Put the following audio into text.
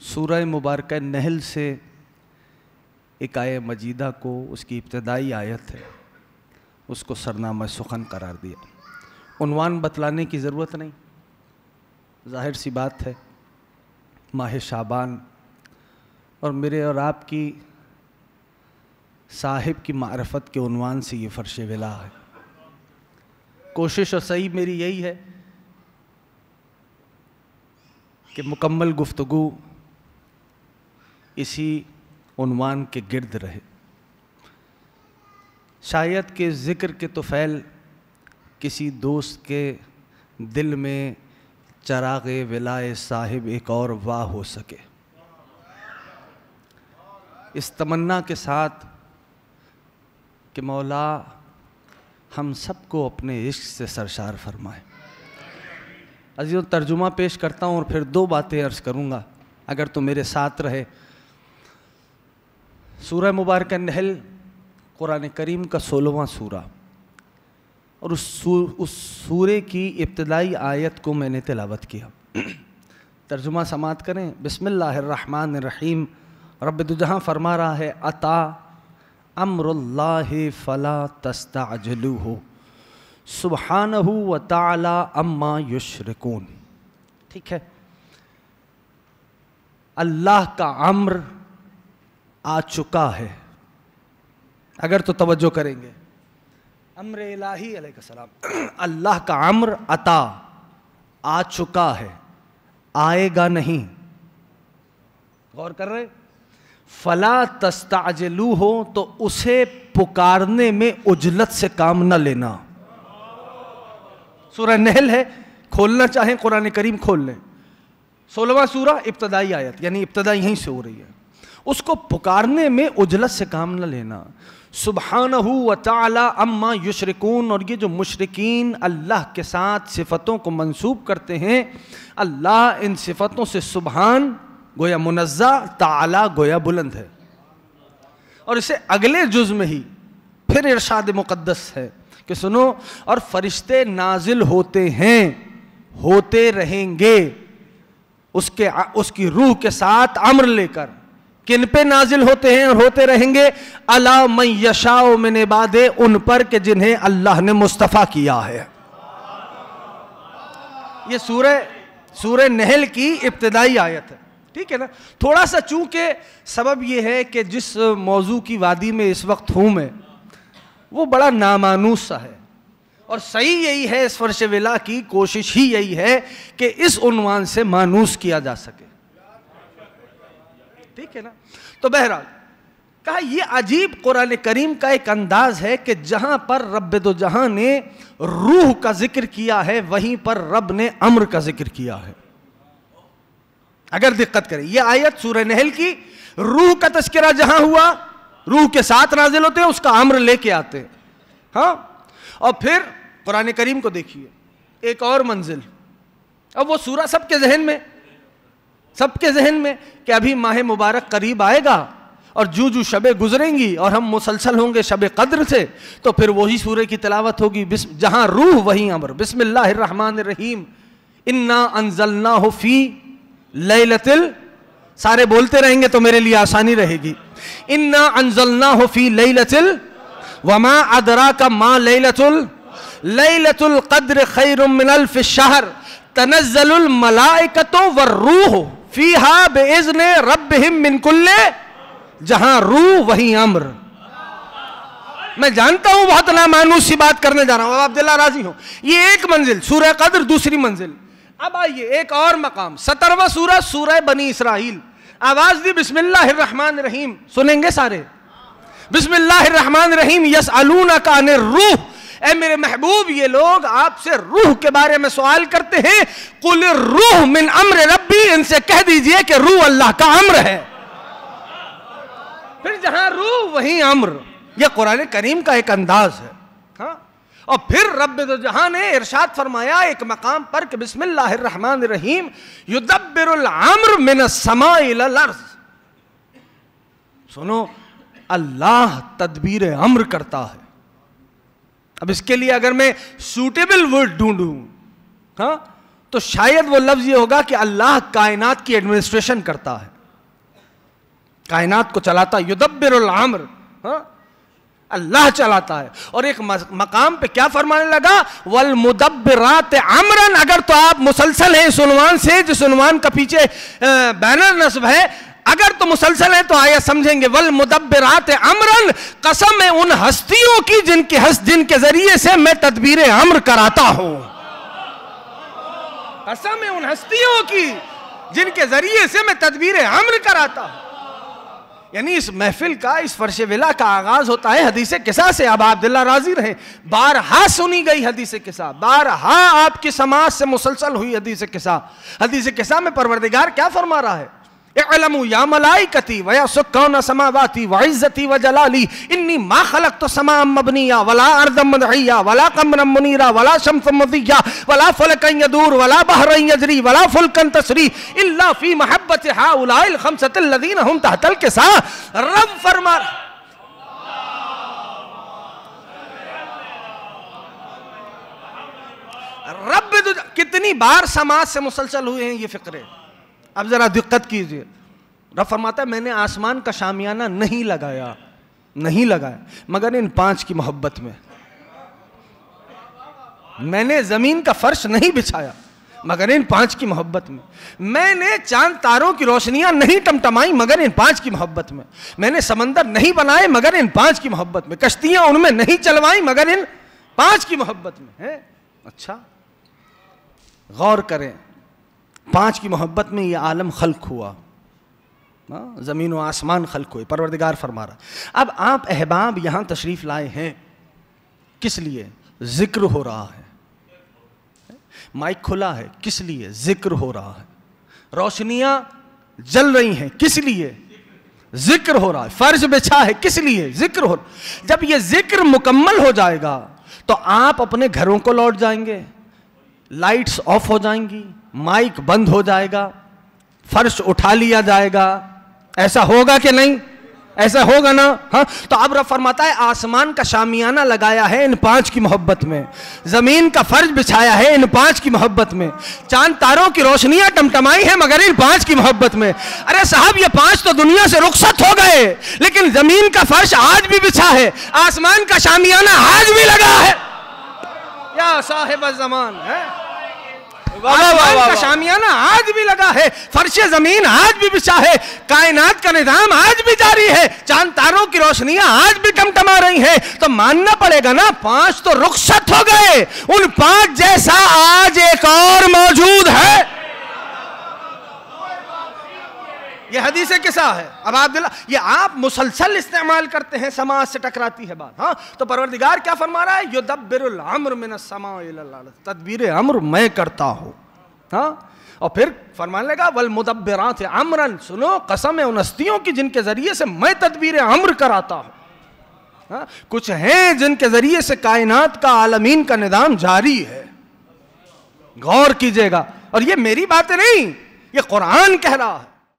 سورہ مبارکہ نحل سے ایک آیہ مجیدہ کو اس کی ابتدائی آیت ہے اس کو سرنامہ سخن قرار دیا. عنوان بتلانے کی ضرورت نہیں، ظاہر سی بات ہے، ماہ شعبان اور میرے اور آپ کی صاحب کی معرفت کے عنوان سے یہ فرش ولا ہے. کوشش اور صحیح میری یہی ہے کہ مکمل گفتگو اسی عنوان کے گرد رہے. شاید کہ ذکر کے طفیل کسی دوست کے دل میں چراغ ولائے صاحب ایک اور واہ ہو سکے. اس تمنا کے ساتھ کہ مولا ہم سب کو اپنے عشق سے سرشار فرمائے. عزیزوں، ترجمہ پیش کرتا ہوں اور پھر دو باتیں عرض کروں گا اگر تو میرے ساتھ رہے. سورہ مبارکہ نحل قرآن کریم کا 16واں سورہ، اور اس سورے کی ابتدائی آیت کو میں نے تلاوت کیا. ترجمہ سماعت کریں. بسم اللہ الرحمن الرحیم. رب دو جہاں فرما رہا ہے اتا امر اللہ فلا تستعجلوہ سبحانہ وتعالی اما یشرکون. ٹھیک ہے، اللہ کا امر آ چکا ہے. اگر تو توجہ کریں گے، امر الہی علیہ السلام، اللہ کا امر عطا آ چکا ہے، آئے گا نہیں. غور کر رہے؟ فلا تستعجلوہ، تو اسے پکارنے میں عجلت سے کام نہ لینا. سورہ نحل ہے، کھولنا چاہیں قرآن کریم کھول لیں. 16واں سورہ ابتدائی آیت، یعنی ابتدا یہیں سے ہو رہی ہے. اس کو پکارنے میں عجلت سے کام نہ لینا. سبحانہ وتعالی اما یشرکون. اور یہ جو مشرکین اللہ کے ساتھ صفتوں کو منسوب کرتے ہیں، اللہ ان صفتوں سے سبحان گویا منزہ، تعالی گویا بلند ہے. اور اسے اگلے جز میں ہی پھر ارشاد مقدس ہے کہ سنو، اور فرشتے نازل ہوتے ہیں، ہوتے رہیں گے اس کی روح کے ساتھ امر لے کر. کن پہ نازل ہوتے ہیں اور ہوتے رہیں گے؟ الا من یشاء من عبادہ، ان پر کہ جنہیں اللہ نے مصطفیٰ کیا ہے. یہ سورہ نحل کی ابتدائی آیت ہے. ٹھیک ہے نا؟ تھوڑا سا چونکہ سبب یہ ہے کہ جس موضوع کی وادی میں اس وقت ہوں میں، وہ بڑا نامانوس سا ہے، اور صحیح یہی ہے، اس فرش ولا کی کوشش ہی یہی ہے کہ اس عنوان سے مانوس کیا جا سکے. ٹھیک ہے نا؟ تو بہرحال کہا یہ عجیب قرآن کریم کا ایک انداز ہے کہ جہاں پر رب دو جہاں نے روح کا ذکر کیا ہے، وہیں پر رب نے امر کا ذکر کیا ہے. اگر دقت کریں، یہ آیت سورہ نحل کی روح کا تذکرہ جہاں ہوا، روح کے ساتھ نازل ہوتے ہیں، اس کا امر لے کے آتے ہیں. ہاں، اور پھر قرآن کریم کو دیکھیے ایک اور منزل. اب وہ سورہ سب کے ذہن میں کہ ابھی ماہ مبارک قریب آئے گا، اور جو شبیں گزریں گی اور ہم مسلسل ہوں گے شب قدر سے، تو پھر وہی سورہ کی تلاوت ہوگی. جہاں روح وہیں امر. بسم اللہ الرحمن الرحیم. انا انزلناہ فی لیلۃ سارے بولتے رہیں گے تو میرے لیے آسانی رہے گی. انا انزلناہ فی لیلۃ وما ادراک ما لیلۃ القدر خیر من الف شہر تنزل الملائکۃ والروح فیہا باذن ربہم من کل. جہاں روح وہیں امر. میں جانتا ہوں بہت نامانوس سی بات کرنے جا رہا ہوں، عبداللہ راضی ہوں. یہ ایک منزل سورہ قدر، دوسری منزل. اب آئیے ایک اور مقام، 17واں سورہ، سورہ بنی اسرائیل. آواز دی بسم اللہ الرحمن الرحیم. سنیں گے سارے؟ بسم اللہ الرحمن الرحیم. یسألونک عن الروح. اے میرے محبوب، یہ لوگ آپ سے روح کے بارے میں سوال کرتے ہیں. قل الروح من امر ربی. ان سے کہہ دیجئے کہ روح اللہ کا امر ہے. پھر جہاں روح وہیں امر. یہ قرآن کریم کا ایک انداز ہے. ہاں، اور پھر رب دو جہاں نے ارشاد فرمایا ایک مقام پر کہ بسم اللہ الرحمن الرحیم یدبر الامر من السماء الى الارض. سنو، اللہ تدبیر امر کرتا ہے. اب اس کے لیے اگر میں سوٹیبل ورڈ ڈھونڈوں، ہاں، تو شاید وہ لفظ یہ ہوگا کہ اللہ کائنات کی ایڈمنسٹریشن کرتا ہے. کائنات کو چلاتا یدبر الامر، اللہ چلاتا ہے. اور ایک مقام پہ کیا فرمانے لگا؟ والمدبرات امرا. اگر تو آپ مسلسل ہیں اس عنوان سے جس عنوان کا پیچھے بینر نصب ہے، اگر تو مسلسل ہیں تو آیا سمجھیں گے والمدبرات امرا، قسم ہے ان ہستیوں کی جن کے ذریعے سے میں تدبیر امر کراتا ہوں. قسم ہے ان ہستیوں کی جن کے ذریعے سے میں تدبیر امر کراتا ہوں. یعنی اس محفل کا، اس فرش ولا کا آغاز ہوتا ہے حدیث قصہ سے. اب عبداللہ راضی رہے، بارہا سنی گئی حدیث قصہ، بارہا آپ کی سماعت سے مسلسل ہوئی حدیث قصہ. حدیث قصہ میں پروردگار کیا فرما رہا ہے؟ اعلموا یا ملائکتی ویا سکان سماواتی وعزتی وجلالی انی ما خلقت سماء مبنیا ولا ارضا مدحیا ولا قمرا منیرا ولا شمس مضیا ولا فلکا یدور ولا بحرا یجری ولا فلکا تسری الا فی محبت هؤلاء الخمسة الذین هم تحت الکساء. رب فرما رب کتنی بار سماعت سے مسلسل ہوئے ہیں یہ فقرے. اب ذرا دقت کیجئے. رب فرماتا ہے میں نے آسمان کا شامیانہ نہیں لگایا مگر ان 5 کی محبت میں. میں نے زمین کا فرش نہیں بچھایا مگر ان 5 کی محبت میں. میں نے چاند تاروں کی روشنیاں نہیں ٹمٹمائی مگر ان 5 کی محبت میں. میں نے سمندر نہیں بنائے مگر ان 5 کی محبت میں. کشتیاں ان میں نہیں چلوائیں مگر ان 5 کی محبت میں. ہے اچھا، غور کریں. 5 کی محبت میں یہ عالم خلق ہوا، زمین و آسمان خلق ہوئے. پروردگار فرما رہا. اب آپ احباب یہاں تشریف لائے ہیں کس لیے؟ ذکر ہو رہا ہے. مائک کھلا ہے کس لیے؟ ذکر ہو رہا ہے. روشنیاں جل رہی ہیں کس لیے؟ ذکر ہو رہا ہے. فرش بچھا ہے کس لیے؟ ذکر ہو رہا ہے. جب یہ ذکر مکمل ہو جائے گا تو آپ اپنے گھروں کو لوٹ جائیں گے، لائٹس آف ہو جائیں گی، مائک بند ہو جائے گا، فرش اٹھا لیا جائے گا. ایسا ہوگا کہ نہیں؟ ایسا ہوگا نا. ہاں. تو اب رب فرماتا ہے آسمان کا شامیانہ لگایا ہے ان 5 کی محبت میں، زمین کا فرش بچھایا ہے ان 5 کی محبت میں، چاند تاروں کی روشنیاں ٹمٹمائی ہیں مگر ان 5 کی محبت میں. ارے صاحب یہ 5 تو دنیا سے رخصت ہو گئے لیکن زمین کا فرش آج بھی بچھا ہے، آسمان کا شامیانہ آج بھی لگا ہے. یا صاحب الزمان ہے، آسمان کا شامیانہ آج بھی لگا ہے، فرش زمین آج بھی بچھا ہے، کائنات کا نظام آج بھی جاری ہے، چاند تاروں کی روشنیاں آج بھی ٹمٹما رہی ہیں. تو ماننا پڑے گا نا 5 تو رخصت ہو گئے، ان 5 جیسا آج ایک اور موجود ہے. یہ حدیث قصہ ہے. اب عبداللہ یہ آپ مسلسل استعمال کرتے ہیں، سماعت سے ٹکراتی ہے بات. ہاں تو پروردگار کیا فرما رہا ہے؟ یدبر الامر من السماء الی الارض. تدبیر امر میں کرتا ہوں. ہاں اور پھر فرمانے لگا والمدبرات امرا. سنو، قسم ہے ان ہستیوں کی جن کے ذریعے سے میں تدبیر امر کراتا ہوں. ہاں کچھ ہیں جن کے ذریعے سے کائنات کا، عالمین کا نظام جاری ہے. غور کیجئے گا. اور یہ میری باتیں نہیں، یہ قرآن کہہ رہا ہے.